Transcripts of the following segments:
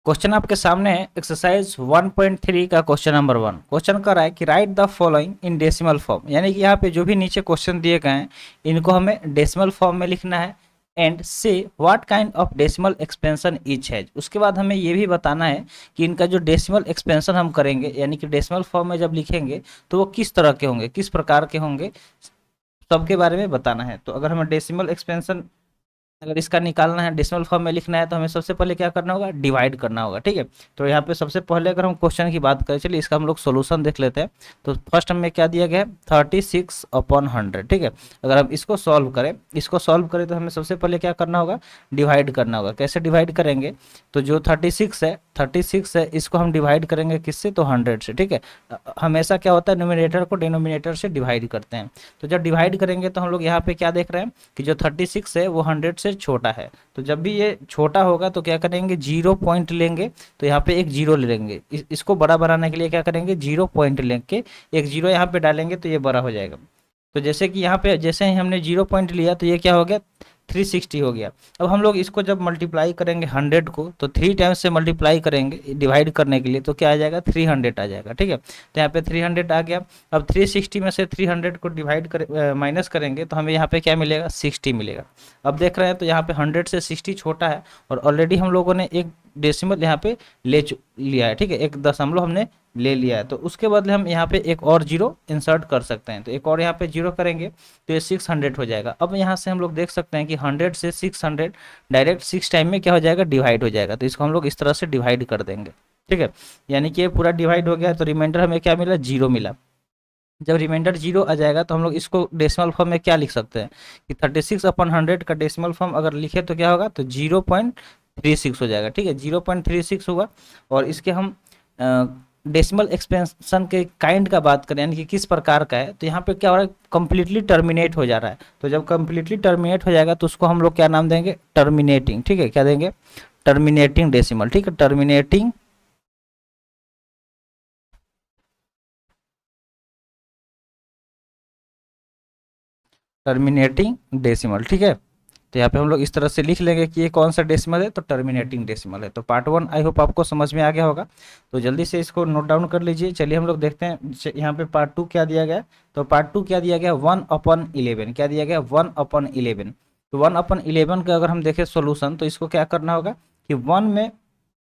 Question आपके सामने है एक्सरसाइज 1.3 का क्वेश्चन नंबर 1। क्वेश्चन कर रहा है कि right the following in decimal form, यानी कि यहाँ पे जो भी नीचे क्वेश्चन दिए गए हैं इनको हमें डेसिमल फॉर्म में लिखना है एंड से what kind of decimal expansion each has. उसके बाद हमें ये भी बताना है कि इनका जो डेसिमल एक्सपेंशन हम करेंगे यानी कि डेसिमल फॉर्म में जब लिखेंगे तो वो किस तरह के होंगे, किस प्रकार के होंगे, सबके बारे में बताना है। तो अगर हमें डेसिमल एक्सपेंशन अगर इसका निकालना है, डेसिमल फॉर्म में लिखना है, तो हमें सबसे पहले क्या करना होगा, डिवाइड करना होगा। ठीक है, तो यहाँ पे सबसे पहले अगर हम क्वेश्चन की बात करें, चलिए इसका हम लोग सोल्यूशन देख लेते हैं। तो फर्स्ट हमें क्या दिया गया है, 36/100। ठीक है, अगर हम इसको सॉल्व करें तो हमें सबसे पहले क्या करना होगा, डिवाइड करना होगा। कैसे डिवाइड करेंगे, तो जो 36 है इसको हम डिवाइड करेंगे किससे, तो 100 से। ठीक है, हमेशा क्या होता है, न्यूमरेटर को डिनोमिनेटर से डिवाइड करते हैं। तो जब डिवाइड करेंगे तो हम लोग यहाँ पे क्या देख रहे हैं कि जो 36 है वो 100 से छोटा है। तो जब भी ये छोटा होगा तो क्या करेंगे, 0 पॉइंट लेंगे, तो यहाँ पे एक जीरो ले लेंगे। इसको बड़ा बनाने के लिए क्या करेंगे, 0 पॉइंट लेके एक जीरो यहाँ पे डालेंगे तो ये बड़ा हो जाएगा। तो जैसे कि यहाँ पे जैसे ही हमने 0 पॉइंट लिया तो ये क्या हो गया, 360 हो गया। अब हम लोग इसको जब मल्टीप्लाई करेंगे 100 को, तो 3 टाइम्स से मल्टीप्लाई करेंगे डिवाइड करने के लिए, तो क्या आ जाएगा, 300 आ जाएगा। ठीक है, तो यहाँ पे 300 आ गया। अब 360 में से 300 को डिवाइड कर माइनस करेंगे तो हमें यहाँ पे क्या मिलेगा, 60 मिलेगा। अब देख रहे हैं तो यहाँ पे 100 से 60 छोटा है और ऑलरेडी हम लोगों ने एक डेसिमल यहाँ पे लिया है। ठीक है, एक दशमलव हमने ले लिया है, तो उसके बदले हम यहाँ पे एक और जीरो इंसर्ट कर सकते हैं। तो एक और यहाँ पे जीरो करेंगे तो ये 600 हो जाएगा। अब यहाँ से हम लोग देख सकते हैं कि 100 से 600 डायरेक्ट 6 टाइम में क्या हो जाएगा, डिवाइड हो जाएगा। तो इसको हम लोग इस तरह से डिवाइड कर देंगे। ठीक है, यानी कि ये पूरा डिवाइड हो गया, तो रिमाइंडर हमें क्या मिला, जीरो मिला। जब रिमाइंडर जीरो आ जाएगा तो हम लोग इसको डेसिमल फॉर्म में क्या लिख सकते हैं कि 36/100 का डेसिमल फॉर्म अगर लिखे तो क्या होगा, तो 0.36 हो जाएगा। ठीक है, 0.36 होगा। और इसके हम डेसिमल एक्सपेंशन के काइंड का बात करें, यानी कि किस प्रकार का है, तो यहाँ पे क्या हो रहा है, कंप्लीटली टर्मिनेट हो जा रहा है। तो जब कंप्लीटली टर्मिनेट हो जाएगा तो उसको हम लोग क्या नाम देंगे, टर्मिनेटिंग। ठीक है, क्या देंगे, टर्मिनेटिंग डेसिमल। ठीक है, टर्मिनेटिंग डेसिमल। ठीक है, तो यहाँ पे हम लोग इस तरह से लिख लेंगे कि ये कौन सा डेसिमल है, तो टर्मिनेटिंग डेसिमल है। तो पार्ट 1 आई होप आपको समझ में आ गया होगा। तो जल्दी से इसको नोट डाउन कर लीजिए। चलिए हम लोग देखते हैं यहाँ पे पार्ट 2 क्या दिया गया है। तो पार्ट 2 क्या दिया गया, 1/11। क्या दिया गया, 1/11। तो 1/11 का अगर हम देखें सोल्यूशन, तो इसको क्या करना होगा कि 1 में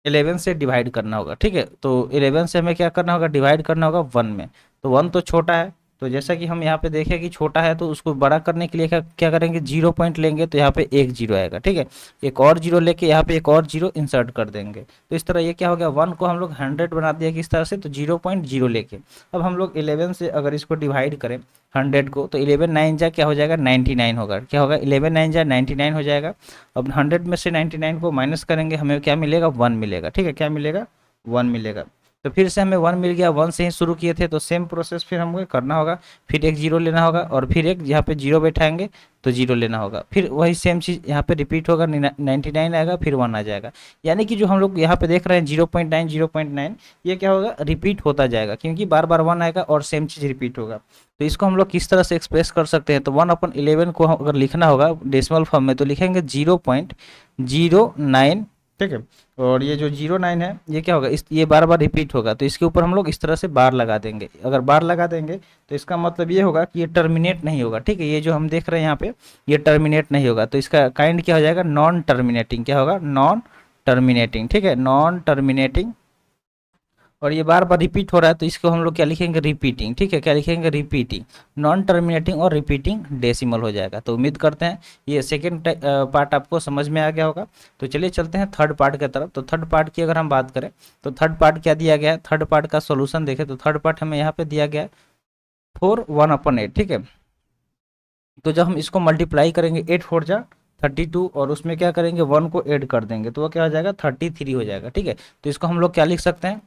11 से डिवाइड करना होगा। ठीक है, तो 11 से हमें क्या करना होगा, डिवाइड करना होगा 1 में। तो 1 तो छोटा है, तो जैसा कि हम यहाँ पे देखें कि छोटा है, तो उसको बड़ा करने के लिए क्या क्या करेंगे, 0 पॉइंट लेंगे, तो यहाँ पे एक जीरो आएगा। ठीक है, एक और जीरो लेके यहाँ पे एक और जीरो इंसर्ट कर देंगे। तो इस तरह ये क्या हो गया, 1 को हम लोग 100 बना दिया किस तरह से, तो 0.0 लेके। अब हम लोग 11 से अगर इसको डिवाइड करें 100 को, तो 11 9 जा क्या हो जाएगा, 99 होगा। क्या होगा, 11 9 जा 99 हो जाएगा। अब 100 में से 99 को माइनस करेंगे, हमें क्या मिलेगा, 1 मिलेगा। ठीक है, क्या मिलेगा, 1 मिलेगा। तो फिर से हमें 1 मिल गया, 1 से ही शुरू किए थे, तो सेम प्रोसेस फिर हमें करना होगा। फिर एक जीरो लेना होगा और फिर एक यहाँ पे जीरो बैठाएंगे तो जीरो लेना होगा। फिर वही सेम चीज़ यहाँ पे रिपीट होगा, 99 आएगा, फिर 1 आ जाएगा। यानी कि जो हम लोग यहाँ पे देख रहे हैं 0.9 0.9, ये क्या होगा, रिपीट होता जाएगा, क्योंकि बार बार 1 आएगा और सेम चीज़ रिपीट होगा। तो इसको हम लोग किस तरह से एक्सप्रेस कर सकते हैं, तो 1/11 को अगर लिखना होगा डेसिमल फॉर्म में, तो लिखेंगे 0.09। ठीक है, और ये जो 09 है ये क्या होगा, इस ये बार बार रिपीट होगा, तो इसके ऊपर हम लोग इस तरह से बार लगा देंगे। अगर बार लगा देंगे तो इसका मतलब ये होगा कि ये टर्मिनेट नहीं होगा। ठीक है, ये जो हम देख रहे हैं यहाँ पे ये टर्मिनेट नहीं होगा, तो इसका काइंड क्या हो जाएगा, नॉन टर्मिनेटिंग। क्या होगा, नॉन टर्मिनेटिंग। ठीक है, नॉन टर्मिनेटिंग। और ये बार बार रिपीट हो रहा है, तो इसको हम लोग क्या लिखेंगे, रिपीटिंग। ठीक है, क्या लिखेंगे, रिपीटिंग। नॉन टर्मिनेटिंग और रिपीटिंग डेसिमल हो जाएगा। तो उम्मीद करते हैं ये सेकेंड पार्ट आपको समझ में आ गया होगा। तो चलिए चलते हैं थर्ड पार्ट की तरफ। तो थर्ड पार्ट की अगर हम बात करें, तो थर्ड पार्ट क्या दिया गया है, थर्ड पार्ट का सोल्यूशन देखें, तो थर्ड पार्ट हमें यहाँ पे दिया गया है 4/1/8। ठीक है, तो जब हम इसको मल्टीप्लाई करेंगे 8 4 जा 32, और उसमें क्या करेंगे, 1 को ऐड कर देंगे, तो वो क्या हो जाएगा, 33 हो जाएगा। ठीक है, तो इसको हम लोग क्या लिख सकते हैं,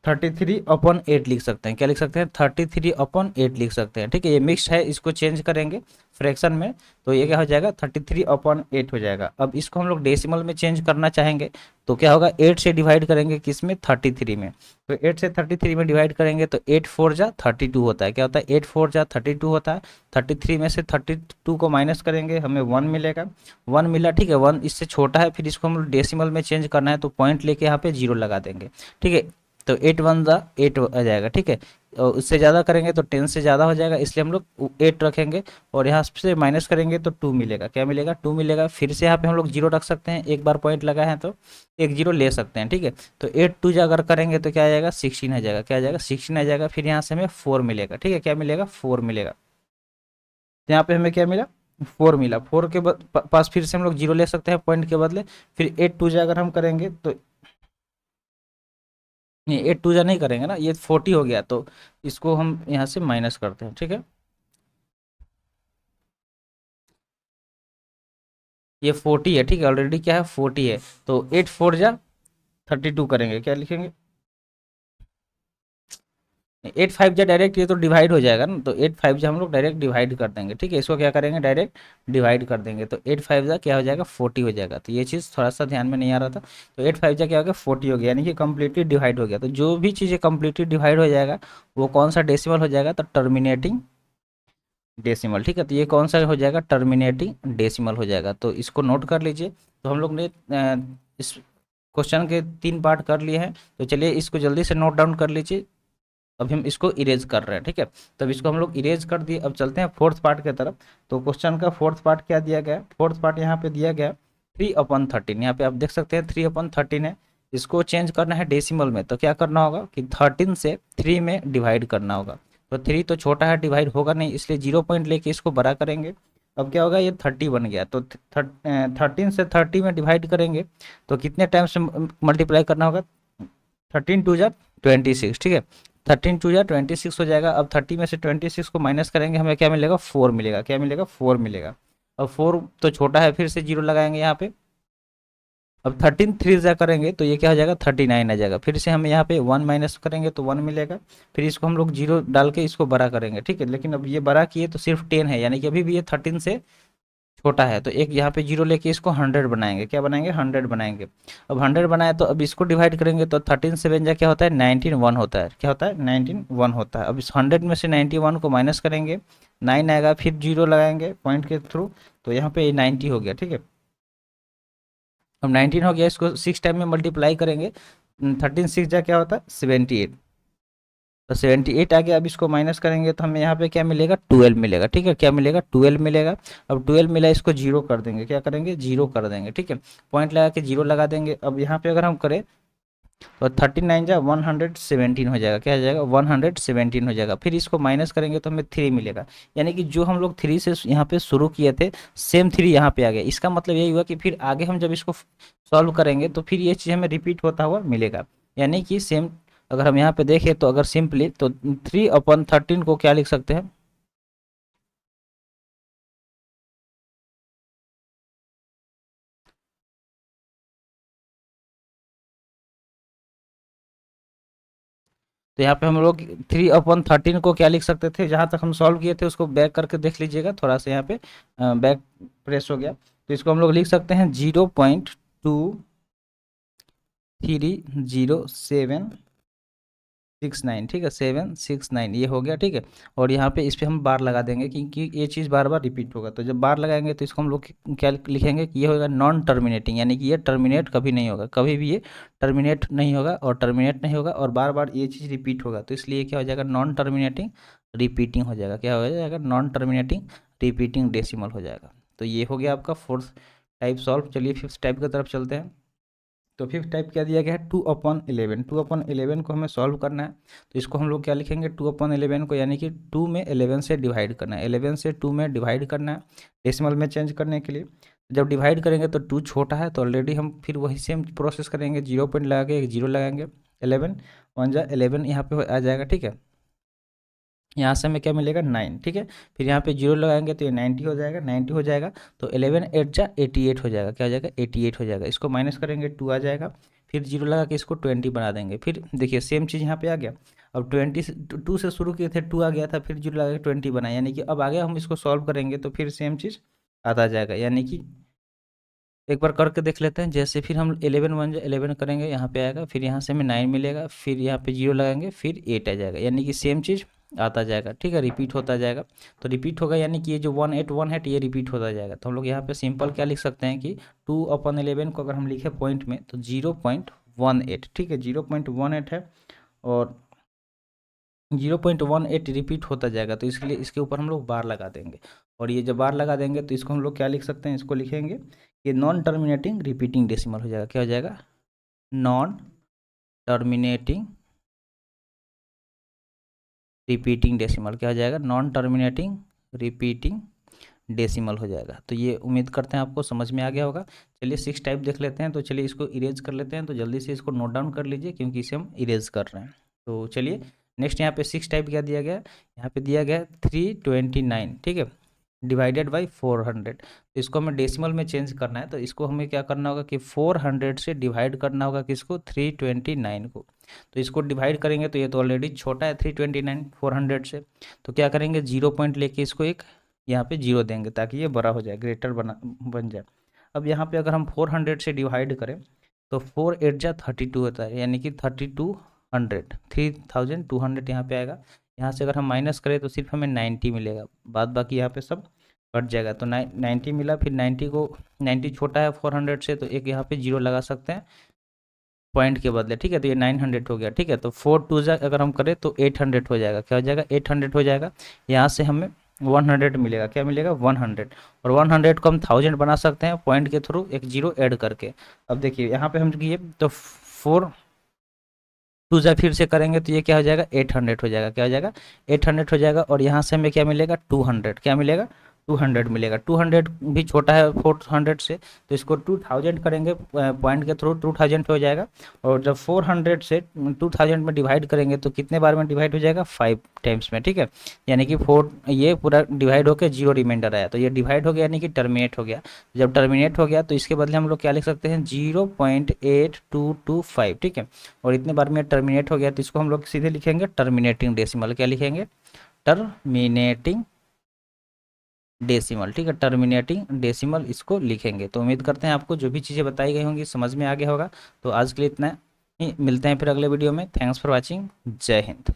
33/8 लिख सकते हैं। क्या लिख सकते हैं? 33/8 लिख सकते हैं। ठीक है, ये मिक्स्ड है, इसको चेंज करेंगे फ्रैक्शन में तो ये क्या हो जाएगा? 33/8 हो जाएगा। अब इसको हम लोग डेसिमल में चेंज करना चाहेंगे तो क्या होगा? 8 से डिवाइड करेंगे, किस में? 33 में। तो 8 से 33 में डिवाइड करेंगे तो 8 4 जा 32 होता है। क्या होता है? 8 4 जा 32 होता है। 33 में से 32 को माइनस करेंगे, हमें 1 मिलेगा। 1 मिला, ठीक है, 1 इससे छोटा है, फिर इसको हम लोग डेसिमल में चेंज करना है तो पॉइंट लेके यहाँ पे 0 लगा देंगे। ठीक है, तो 8 1 जा 8 आ जाएगा। ठीक है, और उससे ज़्यादा करेंगे तो 10 से ज़्यादा हो जाएगा, इसलिए हम लोग 8 रखेंगे और यहाँ से माइनस करेंगे तो 2 मिलेगा। क्या मिलेगा? 2 मिलेगा। फिर से यहाँ पे हम लोग 0 रख सकते हैं, एक बार पॉइंट लगा है तो एक 0 ले सकते हैं। ठीक है, तो 8 2 अगर करेंगे तो क्या आ जाएगा? 16 आ जाएगा। क्या आ जाएगा? 16 आ जाएगा। फिर यहाँ से हमें 4 मिलेगा। ठीक है, क्या मिलेगा? 4 मिलेगा। तो यहाँ पे हमें क्या मिला? 4 मिला। 4 के पास फिर से हम लोग 0 ले सकते हैं पॉइंट के बदले। फिर 8 2 अगर हम करेंगे तो नहीं, 8 2 नहीं करेंगे ना, ये 40 हो गया तो इसको हम यहाँ से माइनस करते हैं। ठीक है, ये 40 है। ठीक है, ऑलरेडी क्या है? 40 है। तो 8 4 जा 32 करेंगे, क्या लिखेंगे? 8 5 जा डायरेक्ट ये तो डिवाइड हो जाएगा ना, तो 8 5 जा हम लोग डायरेक्ट डिवाइड कर देंगे। ठीक है, इसको क्या करेंगे? डायरेक्ट डिवाइड कर देंगे तो 8 5 जा क्या हो जाएगा? 40 हो जाएगा। तो ये चीज़ थोड़ा सा ध्यान में नहीं आ रहा था। तो 8 5 जा क्या हो गया? 40 हो गया, यानी कि कम्प्लीटली डिवाइड हो गया। तो जो भी चीज़ें कम्प्लीटली डिवाइड हो जाएगा वो कौन सा डेसिमल हो जाएगा? तो टर्मिनेटिंग डेसिमल। ठीक है, तो ये कौन सा हो जाएगा? टर्मिनेटिंग डेसिमल हो जाएगा। तो इसको नोट कर लीजिए। तो हम लोग ने इस क्वेश्चन के 3 पार्ट कर लिए हैं, तो चलिए इसको जल्दी से नोट डाउन कर लीजिए। अभी हम इसको इरेज कर रहे हैं। ठीक है, तब इसको हम लोग इरेज कर दिए। अब चलते हैं फोर्थ पार्ट की तरफ। तो क्वेश्चन का फोर्थ पार्ट क्या दिया गया? फोर्थ पार्ट यहाँ पे दिया गया 3/13। यहाँ पे आप देख सकते हैं 3/13 है। इसको चेंज करना है डेसिमल में, तो क्या करना होगा कि 13 से 3 में डिवाइड करना होगा। तो 3 तो छोटा है, डिवाइड होगा नहीं, इसलिए 0 पॉइंट लेके इसको बड़ा करेंगे। अब क्या होगा? ये 30 बन गया। तो 13 से 30 में डिवाइड करेंगे तो कितने टाइम से मल्टीप्लाई करना होगा? 13 2 जा 26। ठीक है, 13 2 जा 26 हो जाएगा। अब 30 में से 26 को माइनस करेंगे, हमें क्या मिलेगा? 4 मिलेगा। क्या मिलेगा? 4 मिलेगा। अब 4 तो छोटा है, फिर से 0 लगाएंगे यहाँ पे। अब 13 3 जा करेंगे तो ये क्या हो जाएगा? 39 आ जाएगा। फिर से हम यहाँ पे 1 माइनस करेंगे तो 1 मिलेगा। फिर इसको हम लोग 0 डाल के इसको बड़ा करेंगे। ठीक है, लेकिन अब ये बड़ा किए तो सिर्फ 10 है, यानी कि अभी भी ये 13 से छोटा है। तो एक यहाँ पे 0 लेके इसको 100 बनाएंगे। क्या बनाएंगे? 100 बनाएंगे। अब 100 बनाए तो अब इसको डिवाइड करेंगे तो 13 7 जा क्या होता है? 19 1 होता है। क्या होता है? 19 1 होता है। अब इस 100 में से 91 को माइनस करेंगे, 9 आएगा, फिर 0 लगाएंगे पॉइंट के थ्रू, तो यहाँ पे 90 हो गया। ठीक है, अब 19 हो गया, इसको 6 टाइम में मल्टीप्लाई करेंगे। 13 6 जा क्या होता है? 78। तो 78 आ गया। अब इसको माइनस करेंगे तो हमें यहाँ पे क्या मिलेगा? 12 मिलेगा। ठीक है, क्या मिलेगा? 12 मिलेगा। अब 12 मिला, इसको 0 कर देंगे। क्या करेंगे? 0 कर देंगे। ठीक है, पॉइंट लगा के 0 लगा देंगे। अब यहाँ पे अगर हम करें तो 39 जा 117 हो जाएगा। क्या हो जाएगा? 117 हो जाएगा। फिर इसको माइनस करेंगे तो हमें 3 मिलेगा, यानी कि जो हम लोग 3 से यहाँ पे शुरू किए थे सेम 3 यहाँ पे आ गया। इसका मतलब यही हुआ कि फिर आगे हम जब इसको सॉल्व करेंगे तो फिर ये चीज़ हमें रिपीट होता हुआ मिलेगा, यानी कि सेम। अगर हम यहाँ पे देखें तो अगर सिंपली तो 3/13 को क्या लिख सकते हैं? तो यहाँ पे हम लोग 3/13 को क्या लिख सकते थे? जहाँ तक हम सॉल्व किए थे उसको बैक करके देख लीजिएगा, थोड़ा सा यहाँ पे बैक प्रेस हो गया। तो इसको हम लोग लिख सकते हैं 0.230769। ठीक है, 769 ये हो गया। ठीक है, और यहाँ पे इस पे हम बार लगा देंगे क्योंकि ये चीज़ बार बार रिपीट होगा। तो जब बार लगाएंगे तो इसको हम लोग क्या लिखेंगे कि ये होगा नॉन टर्मिनेटिंग, यानी कि ये टर्मिनेट कभी नहीं होगा, कभी भी ये टर्मिनेट नहीं होगा और टर्मिनेट नहीं होगा और बार बार ये चीज़ रिपीट होगा। तो इसलिए क्या हो जाएगा? नॉन टर्मिनेटिंग रिपीटिंग हो जाएगा। क्या हो जाएगा? नॉन टर्मिनेटिंग रिपीटिंग डेसिमल हो जाएगा। तो ये हो गया आपका फोर्थ टाइप सॉल्व। चलिए फिफ्थ टाइप की तरफ चलते हैं। तो फिफ्थ टाइप क्या दिया गया है? 2/11। 2/11 को हमें सॉल्व करना है, तो इसको हम लोग क्या लिखेंगे? 2/11 को, यानी कि 2 में 11 से डिवाइड करना है। 11 से 2 में डिवाइड करना है डेसिमल में चेंज करने के लिए। जब डिवाइड करेंगे तो 2 छोटा है, तो ऑलरेडी हम फिर वही सेम प्रोसेस करेंगे, 0 पॉइंट लगा के एक 0 लगाएंगे। 11 1 जा 11 यहाँ पे आ जाएगा। ठीक है, यहाँ से हमें क्या मिलेगा? 9। ठीक है, फिर यहाँ पे 0 लगाएंगे तो ये 90 हो जाएगा। 90 हो जाएगा तो 11 8 जा 88 हो जाएगा। क्या हो जाएगा? 88 हो जाएगा। इसको माइनस करेंगे 2 आ जाएगा। फिर जीरो लगा के इसको 20 बना देंगे। फिर देखिए सेम चीज़ यहाँ पे आ गया। अब 2 से शुरू किए थे, 2 आ गया था, फिर जीरो लगा के 20 बना, यानी कि अब आगे हम इसको सॉल्व करेंगे तो फिर सेम चीज़ आता जाएगा। यानी कि एक बार करके देख लेते हैं। जैसे फिर हम 11 1 11 करेंगे, यहाँ पे आएगा, फिर यहाँ से हमें 9 मिलेगा, फिर यहाँ पे जीरो लगाएंगे, फिर 8 आ जाएगा, यानी कि सेम चीज़ आता जाएगा। ठीक है, रिपीट होता जाएगा। तो रिपीट होगा यानी कि ये जो 181 है ये रिपीट होता जाएगा। तो हम लोग यहाँ पे सिंपल क्या लिख सकते हैं कि 2/11 को अगर हम लिखे पॉइंट में तो 0.18। ठीक है, 0.18 है और 0.18 रिपीट होता जाएगा। तो इसके लिए इसके ऊपर हम लोग बार लगा देंगे, और ये जब बार लगा देंगे तो इसको हम लोग क्या लिख सकते हैं, इसको लिखेंगे ये नॉन टर्मिनेटिंग रिपीटिंग डेसिमल हो जाएगा। क्या हो जाएगा, नॉन टर्मिनेटिंग रिपीटिंग डेसिमल। क्या हो जाएगा, नॉन टर्मिनेटिंग रिपीटिंग डेसिमल हो जाएगा। तो ये उम्मीद करते हैं आपको समझ में आ गया होगा। चलिए 6 टाइप देख लेते हैं। तो चलिए इसको इरेज कर लेते हैं, तो जल्दी से इसको नोट डाउन कर लीजिए क्योंकि इसे हम इरेज कर रहे हैं। तो चलिए नेक्स्ट यहाँ पे 6 टाइप क्या दिया गया है, यहाँ पे दिया गया है 329। ठीक है, डिवाइडेड बाई 400। तो इसको हमें डेसिमल में चेंज करना है, तो इसको हमें क्या करना होगा कि 400 से डिवाइड करना होगा किसको, 329 को। तो इसको डिवाइड करेंगे तो ये तो ऑलरेडी छोटा है 329 400 से। तो क्या करेंगे, 0 पॉइंट लेके इसको एक यहाँ पे जीरो देंगे ताकि ये बड़ा हो जाए, ग्रेटर बन जाए। अब यहाँ पे अगर हम 400 से डिवाइड करें तो 4 8 जा 32 होता है, यानी कि 3200 यहाँ पे आएगा। यहाँ से अगर हम माइनस करें तो सिर्फ हमें 90 मिलेगा, बाद बाकी यहाँ पे सब कट जाएगा। तो 90 मिला, फिर 90 छोटा है 400 से, तो एक यहाँ पे जीरो लगा सकते हैं पॉइंट के बदले। ठीक है, तो ये 900 हो गया। ठीक है, तो 4 2 जा अगर हम करें तो 800 हो जाएगा। क्या हो जाएगा, 800 हो जाएगा। यहाँ से हमें 100 मिलेगा। क्या मिलेगा, 100। और 100 को हम 1000 बना सकते हैं पॉइंट के थ्रू एक जीरो ऐड करके। अब देखिए यहाँ पे हम किए तो 4 2 जा फिर से करेंगे तो ये क्या हो जाएगा, 800 हो जाएगा। क्या हो जाएगा, 800 हो जाएगा। और यहाँ से हमें क्या मिलेगा, 200। क्या मिलेगा, 200 मिलेगा। 200 भी छोटा है 400 से, तो इसको 2000 करेंगे पॉइंट के थ्रू, 2000 हो जाएगा। और जब 400 से 2000 में डिवाइड करेंगे तो कितने बार में डिवाइड हो जाएगा, 5 टाइम्स में। ठीक है, यानी कि 4 ये पूरा डिवाइड होकर जीरो रिमाइंडर आया, तो ये डिवाइड हो गया यानी कि टर्मिनेट हो गया। जब टर्मिनेट हो गया तो इसके बदले हम लोग क्या लिख सकते हैं, 0.8225। ठीक है, और इतने बार में टर्मिनेट हो गया तो इसको हम लोग सीधे लिखेंगे टर्मिनेटिंग डेसिमल। क्या लिखेंगे, टर्मिनेटिंग डेसिमल। ठीक है, टर्मिनेटिंग डेसिमल इसको लिखेंगे। तो उम्मीद करते हैं आपको जो भी चीज़ें बताई गई होंगी समझ में आ गया होगा। तो आज के लिए इतना ही, मिलते हैं फिर अगले वीडियो में। थैंक्स फॉर वॉचिंग, जय हिंद।